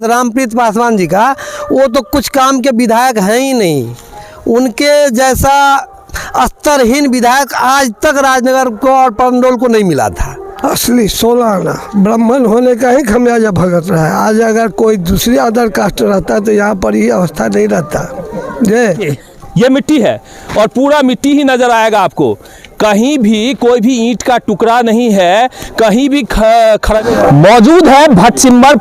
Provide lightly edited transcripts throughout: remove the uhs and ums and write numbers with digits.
रामप्रीत पासवान जी का, वो तो कुछ काम के विधायक हैं ही नहीं। उनके जैसा स्तरहीन विधायक आज तक राजनगर को और पंडोल को नहीं मिला था। असली 16 आना ब्राह्मण होने का ही खमियाजा भुगत रहा है। आज अगर कोई दूसरी अदर कास्ट रहता तो यहाँ पर ये अवस्था नहीं रहता। ये मिट्टी है और पूरा मिट्टी ही नजर आएगा आपको। कहीं भी कोई भी ईंट का टुकड़ा नहीं है, कहीं भी मौजूद है भटसिमर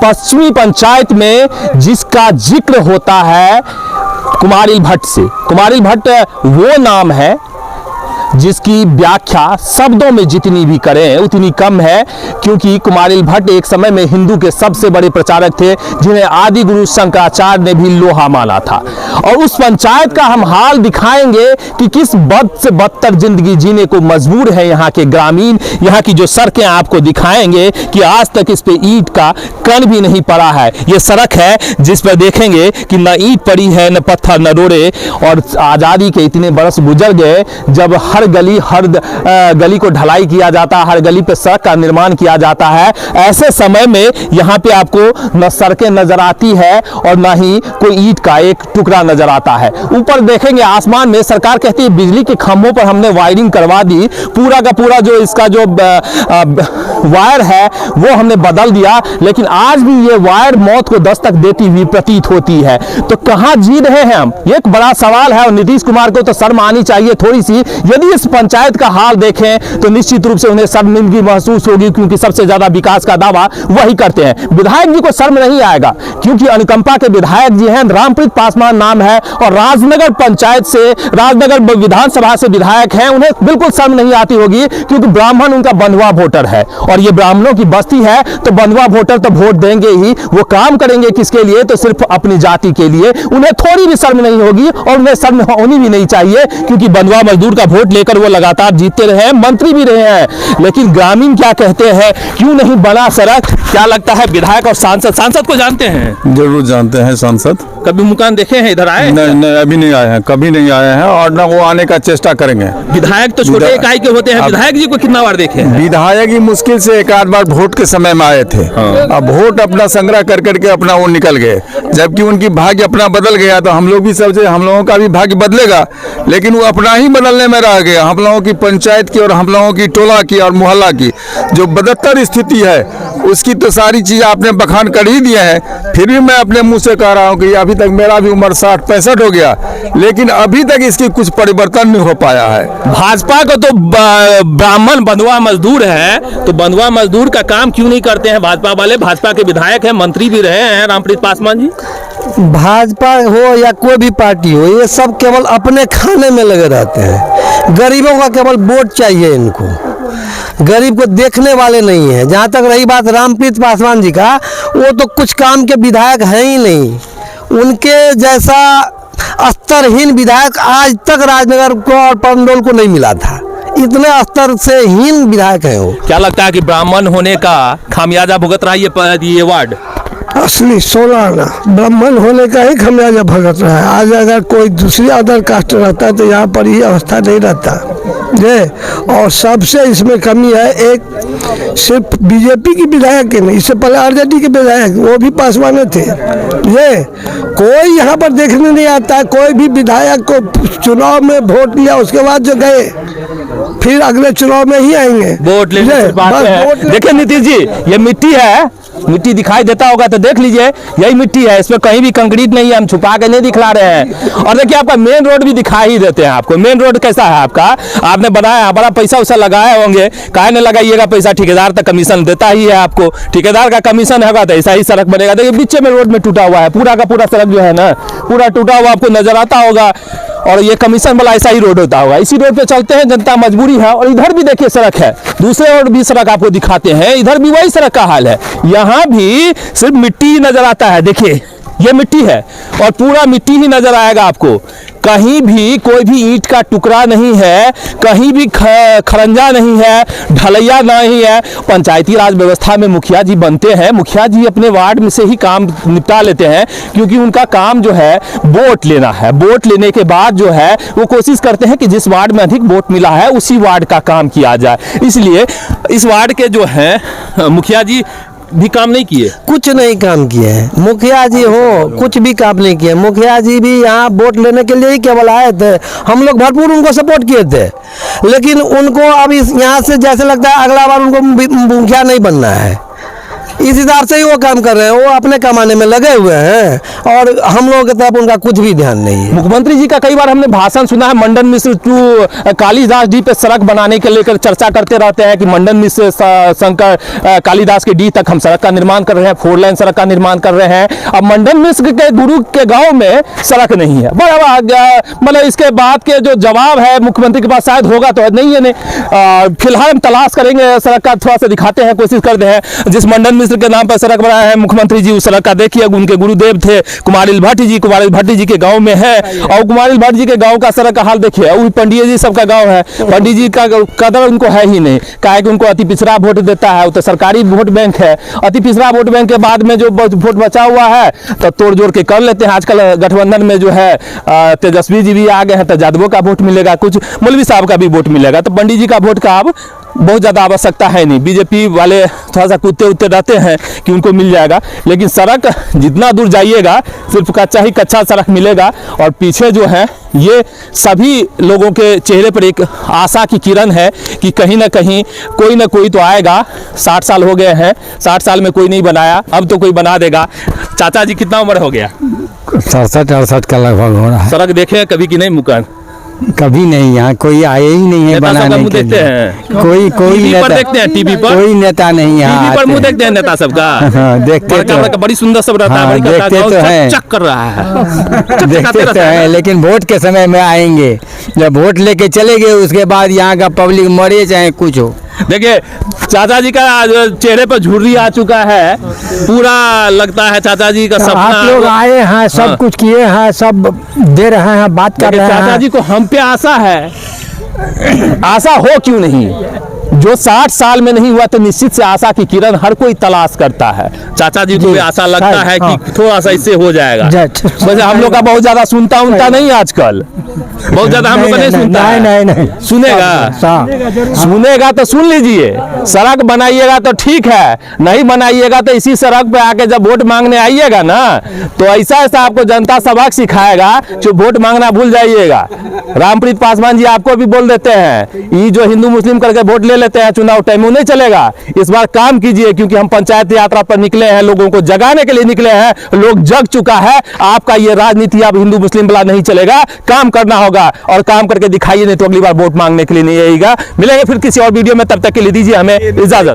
पश्चिमी पंचायत में, जिसका जिक्र होता है कुमारिल भट्ट से। कुमारिल भट्ट वो नाम है जिसकी व्याख्या शब्दों में जितनी भी करें उतनी कम है, क्योंकि कुमारिल भट्ट एक समय में हिंदू के सबसे बड़े प्रचारक थे, जिन्हें आदि गुरु शंकराचार्य ने भी लोहा माना था। और उस पंचायत का हम हाल दिखाएंगे कि किस बद से बदतर जिंदगी जीने को मजबूर है यहाँ के ग्रामीण। यहाँ की जो सड़कें आपको दिखाएंगे कि आज तक इस पे ईंट का कण भी नहीं पड़ा है। ये सड़क है जिस पर देखेंगे कि न ईंट पड़ी है, न पत्थर, न रोड़े। और आज़ादी के इतने बरस गुजर गए जब हर गली को ढलाई किया जाता है, हर गली पे सड़क का निर्माण किया जाता है। ऐसे समय में यहाँ पे आपको न सड़कें नजर आती है और न ही कोई ईंट का एक टुकड़ा नजर आता है। ऊपर देखेंगे आसमान में सरकार कहती है बिजली के खंभों पर हमने वायरिंग करवा दी, पूरा का पूरा जो इसका जो वायर है वो हमने बदल दिया, लेकिन आज भी ये वायर मौत को दस्तक देती हुई प्रतीत होती है। तो कहाँ जी रहे हैं हम? ये एक बड़ा सवाल है और नीतीश कुमार को तो शर्म आनी चाहिए थोड़ी सी। यदि इस पंचायत का हाल देखें तो निश्चित रूप से उन्हें शर्मिंदगी महसूस होगी, क्योंकि सबसे ज्यादा विकास का दावा वही करते हैं। विधायक जी को शर्म नहीं आएगा, क्योंकि अनुकंपा के विधायक जी हैं, रामप्रीत पासवान नाम है और राजनगर पंचायत से, राजनगर विधानसभा से विधायक हैं। उन्हें बिल्कुल शर्म नहीं आती होगी, क्योंकि ब्राह्मण उनका बंधुआ वोटर है और ये ब्राह्मणों की बस्ती है, तो बंधुआ वोटर तो वोट देंगे ही। वो काम करेंगे किसके लिए? तो सिर्फ अपनी जाति के लिए। उन्हें थोड़ी भी शर्म नहीं होगी और उन्हें शर्म होनी भी नहीं चाहिए, क्योंकि बंधुआ मजदूर का वोट लेकर वो लगातार जीतते रहे हैं, मंत्री भी रहे हैं। लेकिन ग्रामीण क्या कहते हैं, क्यों नहीं बना सड़क? क्या लगता है विधायक और सांसद को जानते हैं? जरूर जानते हैं सांसद। कभी मुकाम देखे हैं? इधर आए? नहीं, अभी नहीं आए हैं, कभी नहीं आए हैं और न वो आने का चेष्टा करेंगे। विधायक तो छोटे इकाई के होते हैं, विधायक जी को कितना बार देखे हैं? विधायक ही मुश्किल से एक आध बार वोट के समय में आए थे। अब वोट अपना संग्रह कर करके अपना वो निकल गए, जबकि उनकी भाग्य अपना बदल गया। तो हम लोग भी सबसे, हम लोगों का भी भाग्य बदलेगा, लेकिन वो अपना ही बदलने में रह गया। हम लोगों की पंचायत की और हम लोगों की टोला की और मोहल्ला की जो बदतर स्थिति है, उसकी तो सारी चीज आपने बखान कर ही दिया है। फिर भी मैं अपने मुंह से कह रहा हूँ कि अभी तक मेरा भी उम्र 60-65 हो गया, लेकिन अभी तक इसकी कुछ परिवर्तन नहीं हो पाया है। भाजपा को तो ब्राह्मण बंधुआ मजदूर है, तो बंधुआ मजदूर का काम क्यों नहीं करते हैं भाजपा वाले? भाजपा के विधायक हैं, मंत्री भी रहे हैं रामप्रीत पासवान जी। भाजपा हो या कोई भी पार्टी हो, ये सब केवल अपने खाने में लगे रहते हैं। गरीबों का केवल वोट चाहिए इनको, गरीब को देखने वाले नहीं है। जहाँ तक रही बात रामप्रीत पासवान जी का, वो तो कुछ काम के विधायक हैं ही नहीं। उनके जैसा स्तरहीन विधायक आज तक राजनगर को और पंडोल को नहीं मिला था। इतने स्तर से हीन विधायक हैं वो। क्या लगता है कि ब्राह्मण होने का खामियाजा भुगत रहा है ये वार्ड? असली 16 आना ब्राह्मण होने का ही खमियाजा भुगत रहा है। आज अगर कोई दूसरी अदर कास्ट रहता तो यहाँ पर ये अवस्था नहीं रहता। और सबसे इसमें कमी है, एक सिर्फ बीजेपी की विधायक के नहीं, इससे पहले आरजेडी के विधायक वो भी पासवान थे। ये कोई यहाँ पर देखने नहीं आता। कोई भी विधायक को चुनाव में वोट लिया, उसके बाद जो गए फिर अगले चुनाव में ही आएंगे वोट लेने। देखिए नीतीश जी, ये मिट्टी है, मिट्टी दिखाई देता होगा तो देख लीजिए, यही मिट्टी है, इसमें कहीं भी कंक्रीट नहीं है, हम छुपा के नहीं दिखला रहे हैं। और देखिए आपका मेन रोड भी दिखाई ही देते हैं आपको। मेन रोड कैसा है आपका? आपने बनाया, बड़ा पैसा उसा लगाए होंगे, काहे नहीं लगाइएगा पैसा? ठेकेदार तक कमीशन देता ही है आपको, ठेकेदार का कमीशन होगा तो ऐसा ही सड़क बनेगा। देखिए बीच में रोड में टूटा हुआ है, पूरा का पूरा सड़क जो है ना, पूरा टूटा हुआ आपको नजर आता होगा। और ये कमीशन वाला ऐसा ही रोड होता होगा। इसी रोड पे चलते हैं, जनता मजबूरी है। और इधर भी देखिए सड़क है, दूसरे रोड भी सड़क आपको दिखाते हैं, इधर भी वही सड़क का हाल है। यहाँ भी सिर्फ मिट्टी नजर आता है। देखिए ये मिट्टी है और पूरा मिट्टी ही नजर आएगा आपको। कहीं भी कोई भी ईंट का टुकड़ा नहीं है, कहीं भी खरंजा नहीं है, ढलैया नहीं है। पंचायती राज व्यवस्था में मुखिया जी बनते हैं, मुखिया जी अपने वार्ड में से ही काम निपटा लेते हैं, क्योंकि उनका काम जो है वोट लेना है। वोट लेने के बाद जो है वो कोशिश करते हैं कि जिस वार्ड में अधिक वोट मिला है उसी वार्ड का काम किया जाए। इसलिए इस वार्ड के जो हैं मुखिया जी भी काम नहीं किए? कुछ नहीं काम किए हैं। मुखिया जी हो कुछ भी काम नहीं किए। मुखिया जी भी यहाँ वोट लेने के लिए ही केवल आए थे। हम लोग भरपूर उनको सपोर्ट किए थे, लेकिन उनको अब इस यहाँ से जैसे लगता है अगला बार उनको मुखिया नहीं बनना है। इस हिसाब से ही वो काम कर रहे हैं। वो अपने कमाने में लगे हुए हैं और हम लोगों की तरफ उनका कुछ भी ध्यान नहीं है। मुख्यमंत्री जी का कई बार हमने भाषण सुना है, मंडन मिश्र टू कालिदास डी पे सड़क बनाने के लेकर चर्चा करते रहते हैं कि मंडन मिश्र शंकर कालिदास के डी तक हम सड़क का निर्माण कर रहे हैं, 4 लेन सड़क का निर्माण कर रहे हैं। अब मंडन मिश्र के गुरु के गांव में सड़क नहीं है। बड़ा मतलब इसके बाद के जो जवाब है मुख्यमंत्री के पास शायद होगा तो नहीं है, नहीं फिलहाल हम तलाश करेंगे सड़क का, थोड़ा सा दिखाते हैं, कोशिश करते हैं। जिस मंडन के नाम पर सड़क बनाया है मुख्यमंत्री जी, उस सड़क का देखिए, उनके गुरुदेव थे कुमारिल भट्ट जी, कुमारिल भट्ट जी के गांव में है। और कुमारिल भट्ट जी के गांव का सड़क का हाल देखिए। वही पंडित जी सबका गांव है, पंडित जी का कदर उनको है ही नहीं, काहे कि उनको अति पिछड़ा वोट देता है। वो तो सरकारी वोट बैंक है। अति पिछड़ा वोट बैंक के बाद में जो वोट बचा हुआ है तो तोड़ जोड़ के कर लेते हैं। आजकल गठबंधन में जो है तेजस्वी जी भी आ गए हैं, तो यादवों का वोट मिलेगा, कुछ मौलवी साहब का भी वोट मिलेगा, तो पंडित जी का वोट का अब बहुत ज़्यादा आवश्यकता है नहीं। बीजेपी वाले थोड़ा सा कूदते उतते रहते हैं कि उनको मिल जाएगा, लेकिन सड़क जितना दूर जाइएगा सिर्फ कच्चा ही कच्चा सड़क मिलेगा। और पीछे जो है ये सभी लोगों के चेहरे पर एक आशा की किरण है कि कहीं ना कहीं कोई ना कोई तो आएगा। 60 साल हो गए हैं, 60 साल में कोई नहीं बनाया, अब तो कोई बना देगा। चाचा जी कितना उम्र हो गया? 67-68 का लगभग हो रहा है। सड़क देखे कभी कि नहीं मुकान? कभी नहीं, यहाँ कोई आए ही नहीं है नेता सबका बनाने मुंह के देखते लिए। हैं, कोई टीवी पर नेता देखते हैं, टीवी पर कोई नेता नहीं यहाँ टीवी पर आते मुंह हैं। देखते हैं नेता सबका। हाँ, देखते बड़का तो बड़का बड़ी सुंदर सब रहता है, हाँ, बड़ी देखते तो हैं। चक कर रहा है, देखते तो हैं, लेकिन वोट के समय में आएंगे। जब वोट लेके चले गए उसके बाद यहाँ का पब्लिक मरे चाहे कुछ हो। देखिए चाचा जी का चेहरे पर झुर्री आ चुका है, पूरा लगता है चाचा जी का सपना। आप लोग आए हैं, सब हाँ। कुछ किए हैं, सब दे रहे हैं, बात कर रहे हैं। चाचा जी को हम पे आशा है, आशा हो क्यों नहीं? जो 60 साल में नहीं हुआ तो निश्चित से आशा की किरण हर कोई तलाश करता है। चाचा जी को भी आशा लगता है कि थोड़ा सा इससे हो जाएगा। वैसे हम लोग का बहुत ज्यादा सुनता नहीं आजकल, बहुत ज्यादा हम लोग नहीं सुनता है। नहीं सुनेगा, सुनेगा तो सुन लीजिए। सड़क बनाइएगा तो ठीक है, नहीं बनाइएगा तो इसी सड़क पे आके जब वोट मांगने आइएगा ना तो ऐसा ऐसा आपको जनता सबक सिखाएगा जो वोट मांगना भूल जाइएगा। रामप्रीत पासवान जी आपको भी बोल देते हैं, ये जो हिंदू मुस्लिम करके वोट ले लेते हैं चुनाव टाइम में नहीं चलेगा। इस बार काम कीजिए, क्योंकि हम पंचायत यात्रा पर निकले हैं, लोगों को जगाने के लिए निकले हैं। लोग जग चुका है, आपका ये राजनीति अब हिंदू मुस्लिम वाला नहीं चलेगा, काम करना होगा और काम करके दिखाइए, नहीं तो अगली बार वोट मांगने के लिए नहीं आएगा। मिलेंगे फिर किसी और वीडियो में, तब तक के लिए दीजिए हमें इजाजत।